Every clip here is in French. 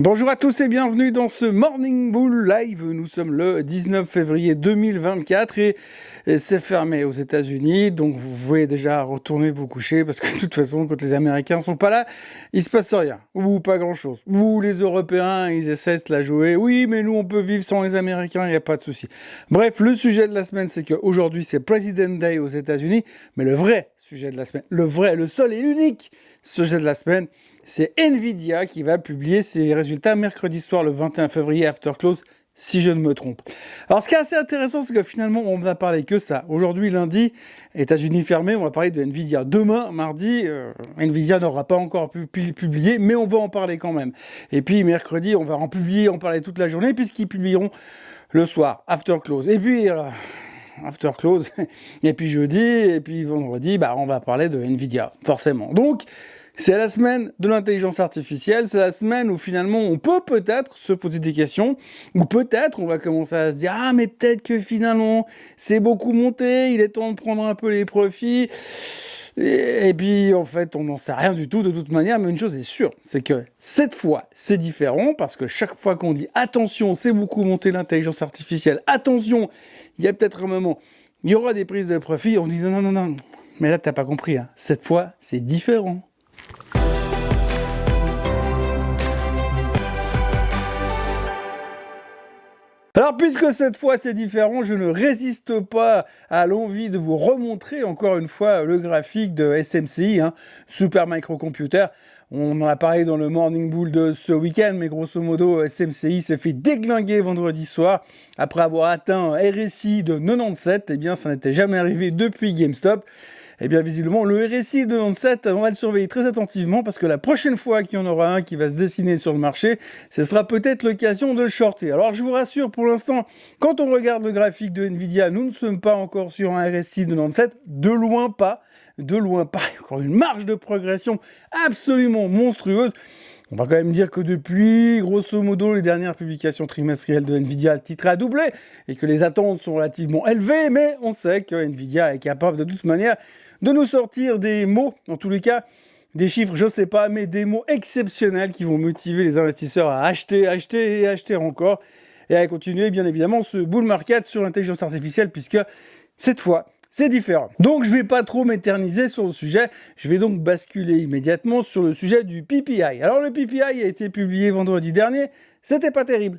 Bonjour à tous et bienvenue dans ce Morning Bull Live. Nous sommes le 19 février 2024 et c'est fermé aux États-Unis. Donc vous pouvez déjà retourner vous coucher parce que de toute façon, quand les Américains sont pas là, il se passe rien ou pas grand-chose. Vous, les Européens, ils essaient de la jouer. Oui, mais nous, on peut vivre sans les Américains, il n'y a pas de souci. Bref, le sujet de la semaine, c'est qu'aujourd'hui, c'est President Day aux États-Unis. Mais le vrai sujet de la semaine, le seul et unique sujet de la semaine, c'est Nvidia qui va publier ses résultats mercredi soir, le 21 février, after close, si je ne me trompe. Alors, ce qui est assez intéressant, c'est que finalement, on va parler que ça. Aujourd'hui, lundi, États-Unis fermés, on va parler de Nvidia. Demain, mardi, Nvidia n'aura pas encore publié, mais on va en parler quand même. Et puis, mercredi, on va en parler toute la journée, puisqu'ils publieront le soir, after close. Et puis, after close, et puis jeudi, et puis vendredi, on va parler de Nvidia, forcément. Donc, c'est la semaine de l'intelligence artificielle, c'est la semaine où finalement on peut peut-être se poser des questions, ou peut-être on va commencer à se dire « Ah, mais peut-être que finalement c'est beaucoup monté, il est temps de prendre un peu les profits ». Et puis en fait on n'en sait rien du tout de toute manière, mais une chose est sûre, c'est que cette fois c'est différent, parce que chaque fois qu'on dit « Attention, c'est beaucoup monté l'intelligence artificielle, attention, il y a peut-être un moment, il y aura des prises de profit », on dit « Non, mais là t'as pas compris, hein. Cette fois c'est différent ». Alors, puisque cette fois c'est différent, je ne résiste pas à l'envie de vous remontrer encore une fois le graphique de SMCI, Super Microcomputer. On en a parlé dans le Morning Bull de ce week-end, mais grosso modo, SMCI s'est fait déglinguer vendredi soir après avoir atteint un RSI de 97. Eh bien, ça n'était jamais arrivé depuis GameStop. Eh bien, visiblement, le RSI de 97, on va le surveiller très attentivement parce que la prochaine fois qu'il y en aura un qui va se dessiner sur le marché, ce sera peut-être l'occasion de le shorter. Alors, je vous rassure, pour l'instant, quand on regarde le graphique de Nvidia, nous ne sommes pas encore sur un RSI de 97, de loin pas. Il y a encore une marge de progression absolument monstrueuse. On va quand même dire que depuis, grosso modo, les dernières publications trimestrielles de Nvidia, le titre a doublé et que les attentes sont relativement élevées, mais on sait que Nvidia est capable de toute manière de nous sortir des mots, en tous les cas, des chiffres, je sais pas, mais des mots exceptionnels qui vont motiver les investisseurs à acheter, acheter et acheter encore, et à continuer, bien évidemment, ce bull market sur l'intelligence artificielle, puisque cette fois, c'est différent. Donc, je ne vais pas trop m'éterniser sur le sujet. Je vais donc basculer immédiatement sur le sujet du PPI. Alors, le PPI a été publié vendredi dernier. C'était pas terrible.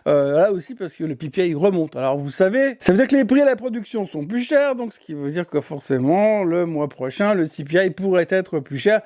Là aussi parce que le PPI remonte. Alors, vous savez, ça veut dire que les prix à la production sont plus chers. Donc, ce qui veut dire que forcément, le mois prochain, le CPI pourrait être plus cher.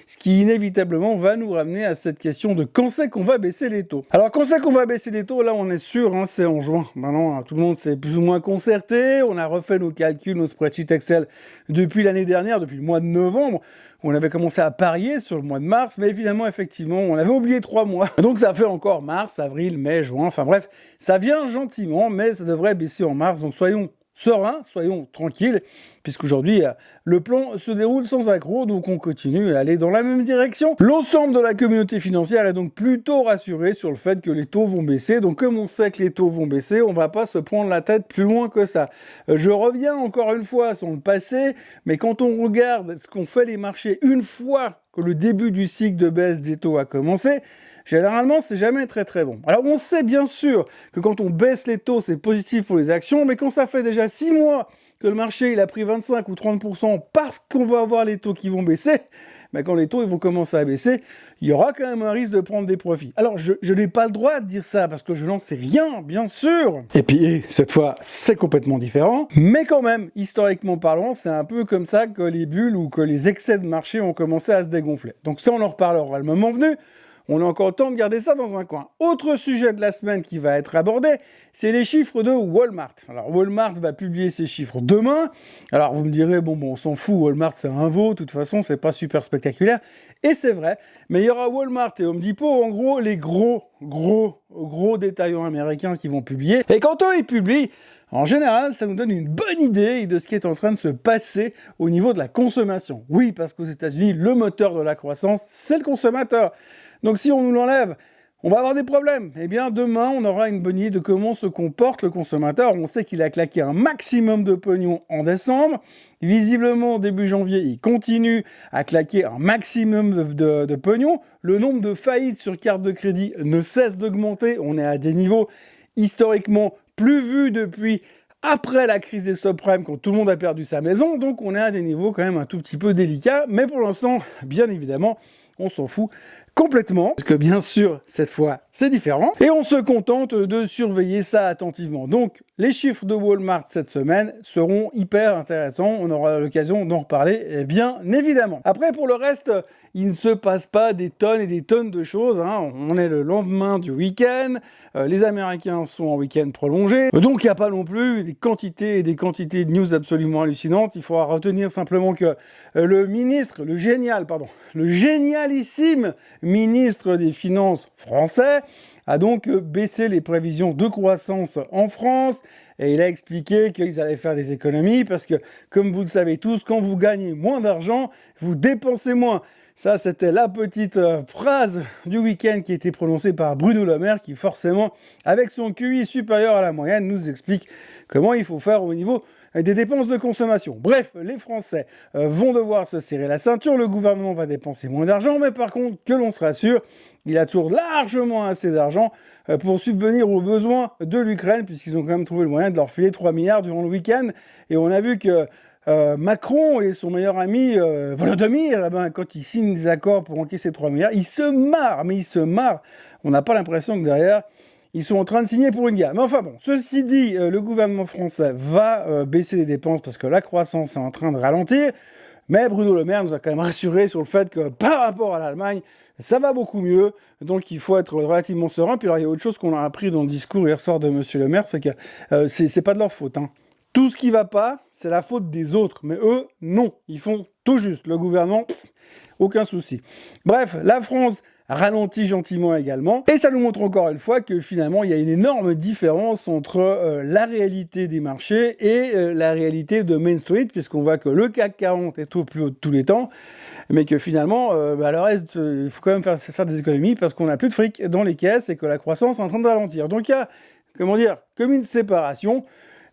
Ce qui inévitablement va nous ramener à cette question de quand c'est qu'on va baisser les taux. Alors quand c'est qu'on va baisser les taux, là on est sûr, c'est en juin. Maintenant tout le monde s'est plus ou moins concerté, on a refait nos calculs, nos spreadsheets Excel depuis l'année dernière, depuis le mois de novembre. On avait commencé à parier sur le mois de mars, mais finalement, effectivement, on avait oublié 3 mois. Donc ça fait encore mars, avril, mai, juin, enfin bref, ça vient gentiment, mais ça devrait baisser en mars, donc soyons serein, soyons tranquilles, puisqu'aujourd'hui, le plan se déroule sans accroc, donc on continue à aller dans la même direction. L'ensemble de la communauté financière est donc plutôt rassuré sur le fait que les taux vont baisser, donc comme on sait que les taux vont baisser, on va pas se prendre la tête plus loin que ça. Je reviens encore une fois sur le passé, mais quand on regarde ce qu'ont fait les marchés une fois que le début du cycle de baisse des taux a commencé, généralement, c'est jamais très très bon. Alors, on sait bien sûr que quand on baisse les taux, c'est positif pour les actions, mais quand ça fait déjà 6 mois que le marché il a pris 25 ou 30% parce qu'on va avoir les taux qui vont baisser, quand les taux ils vont commencer à baisser, il y aura quand même un risque de prendre des profits. Alors, je n'ai pas le droit de dire ça parce que je n'en sais rien, bien sûr. Et puis, cette fois, c'est complètement différent. Mais quand même, historiquement parlant, c'est un peu comme ça que les bulles ou que les excès de marché ont commencé à se dégonfler. Donc ça, on en reparlera le moment venu. On a encore le temps de garder ça dans un coin. Autre sujet de la semaine qui va être abordé, c'est les chiffres de Walmart. Alors, Walmart va publier ses chiffres demain. Alors, vous me direz, bon, on s'en fout, Walmart, c'est un veau, de toute façon, c'est pas super spectaculaire. Et c'est vrai, mais il y aura Walmart et Home Depot, en gros, les gros détaillants américains qui vont publier. Et quand eux, ils publient, en général, ça nous donne une bonne idée de ce qui est en train de se passer au niveau de la consommation. Oui, parce qu'aux États-Unis, le moteur de la croissance, c'est le consommateur. Donc si on nous l'enlève, On va avoir des problèmes. Eh bien, demain, on aura une bonne idée de comment se comporte le consommateur. On sait qu'il a claqué un maximum de pognon en décembre. Visiblement, début janvier, il continue à claquer un maximum de pognon. Le nombre de faillites sur carte de crédit ne cesse d'augmenter. On est à des niveaux historiquement plus vus depuis après la crise des subprimes, quand tout le monde a perdu sa maison. Donc, on est à des niveaux quand même un tout petit peu délicats. Mais pour l'instant, bien évidemment, on s'en fout complètement, parce que bien sûr, cette fois, c'est différent, et on se contente de surveiller ça attentivement. Donc, les chiffres de Walmart cette semaine seront hyper intéressants, on aura l'occasion d'en reparler, bien évidemment. Après, pour le reste, il ne se passe pas des tonnes et des tonnes de choses, hein. On est le lendemain du week-end, les Américains sont en week-end prolongé, donc il n'y a pas non plus des quantités et des quantités de news absolument hallucinantes. Il faudra retenir simplement que le génialissime ministre des Finances français a donc baissé les prévisions de croissance en France, et il a expliqué qu'ils allaient faire des économies parce que, comme vous le savez tous, quand vous gagnez moins d'argent, vous dépensez moins. Ça, c'était la petite phrase du week-end qui a été prononcée par Bruno Le Maire, qui forcément, avec son QI supérieur à la moyenne, nous explique comment il faut faire au niveau des dépenses de consommation. Bref, les Français vont devoir se serrer la ceinture, le gouvernement va dépenser moins d'argent, mais par contre, que l'on se rassure, il a toujours largement assez d'argent pour subvenir aux besoins de l'Ukraine, puisqu'ils ont quand même trouvé le moyen de leur filer 3 milliards durant le week-end, et on a vu que Macron et son meilleur ami Volodymyr, quand ils signent des accords pour encaisser 3 milliards, ils se marrent. On n'a pas l'impression que derrière, ils sont en train de signer pour une guerre. Mais enfin bon, ceci dit, le gouvernement français va baisser les dépenses parce que la croissance est en train de ralentir. Mais Bruno Le Maire nous a quand même rassuré sur le fait que par rapport à l'Allemagne, ça va beaucoup mieux. Donc il faut être relativement serein. Puis alors il y a autre chose qu'on a appris dans le discours hier soir de Monsieur Le Maire, c'est que c'est pas de leur faute, hein. Tout ce qui va pas, c'est la faute des autres. Mais eux, non. Ils font tout juste. Le gouvernement, aucun souci. Bref, la France ralentit gentiment également. Et ça nous montre encore une fois que finalement, il y a une énorme différence entre la réalité des marchés et la réalité de Main Street, puisqu'on voit que le CAC 40 est au plus haut de tous les temps, mais que finalement, le reste, il faut quand même faire des économies parce qu'on n'a plus de fric dans les caisses et que la croissance est en train de ralentir. Donc il y a, comme une séparation.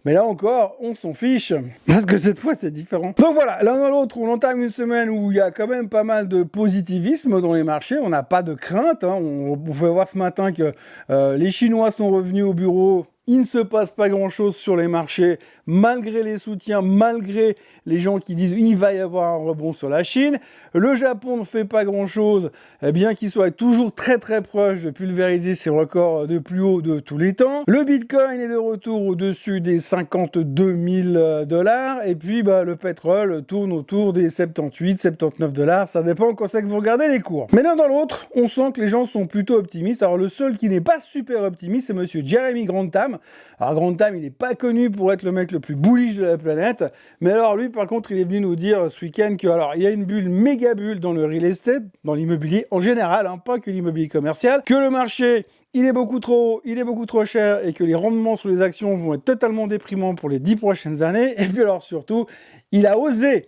Mais là encore, on s'en fiche, parce que cette fois, c'est différent. Donc voilà, l'un dans l'autre, on entame une semaine où il y a quand même pas mal de positivisme dans les marchés, on n'a pas de crainte, hein. On pouvait voir ce matin que les Chinois sont revenus au bureau. Il ne se passe pas grand-chose sur les marchés, malgré les soutiens, malgré les gens qui disent il va y avoir un rebond sur la Chine. Le Japon ne fait pas grand-chose, bien qu'il soit toujours très très proche de pulvériser ses records de plus haut de tous les temps. Le Bitcoin est de retour au-dessus des 52 000 $, et puis le pétrole tourne autour des 78, 79 $. Ça dépend quand c'est que vous regardez les cours. Mais l'un dans l'autre, on sent que les gens sont plutôt optimistes. Alors le seul qui n'est pas super optimiste, c'est monsieur Jeremy Grantham. Alors Grantham, il n'est pas connu pour être le mec le plus bullish de la planète, mais alors lui, par contre, il est venu nous dire ce week-end que alors il y a une bulle, méga bulle dans le real estate, dans l'immobilier en général, hein, pas que l'immobilier commercial, que le marché il est beaucoup trop haut, il est beaucoup trop cher et que les rendements sur les actions vont être totalement déprimants pour les 10 prochaines années. Et puis alors surtout, il a osé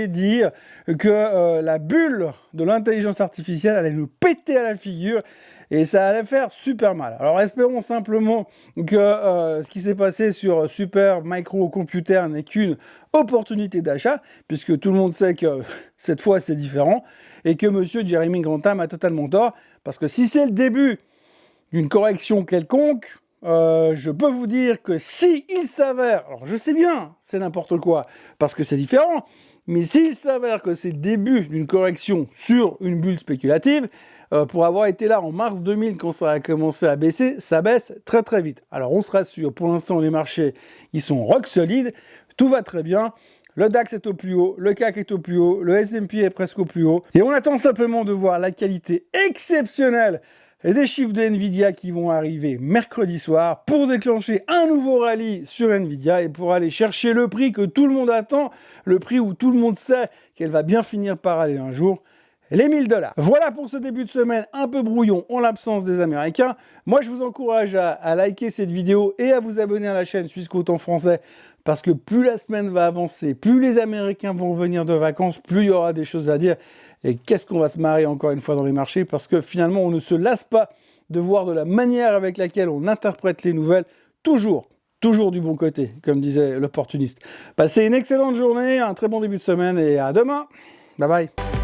dire que la bulle de l'intelligence artificielle allait nous péter à la figure et ça allait faire super mal. Alors espérons simplement que ce qui s'est passé sur Super Micro Computer n'est qu'une opportunité d'achat, puisque tout le monde sait que cette fois c'est différent, et que monsieur Jeremy Grantham a totalement tort, parce que si c'est le début d'une correction quelconque, je peux vous dire que si il s'avère, alors je sais bien, c'est n'importe quoi, parce que c'est différent, mais s'il s'avère que c'est le début d'une correction sur une bulle spéculative, pour avoir été là en mars 2000 quand ça a commencé à baisser, ça baisse très très vite. Alors on se rassure, pour l'instant les marchés, ils sont rock solides, tout va très bien. Le DAX est au plus haut, le CAC est au plus haut, le S&P est presque au plus haut. Et on attend simplement de voir la qualité exceptionnelle des chiffres de Nvidia qui vont arriver mercredi soir pour déclencher un nouveau rallye sur Nvidia et pour aller chercher le prix que tout le monde attend, le prix où tout le monde sait qu'elle va bien finir par aller un jour, les 1000 $. Voilà pour ce début de semaine un peu brouillon en l'absence des Américains. Moi, je vous encourage à liker cette vidéo et à vous abonner à la chaîne Suisse Côte en français, parce que plus la semaine va avancer, plus les Américains vont revenir de vacances, plus il y aura des choses à dire. Et qu'est-ce qu'on va se marrer encore une fois dans les marchés, parce que finalement, on ne se lasse pas de voir de la manière avec laquelle on interprète les nouvelles, toujours du bon côté, comme disait l'opportuniste. Passez une excellente journée, un très bon début de semaine et à demain. Bye bye.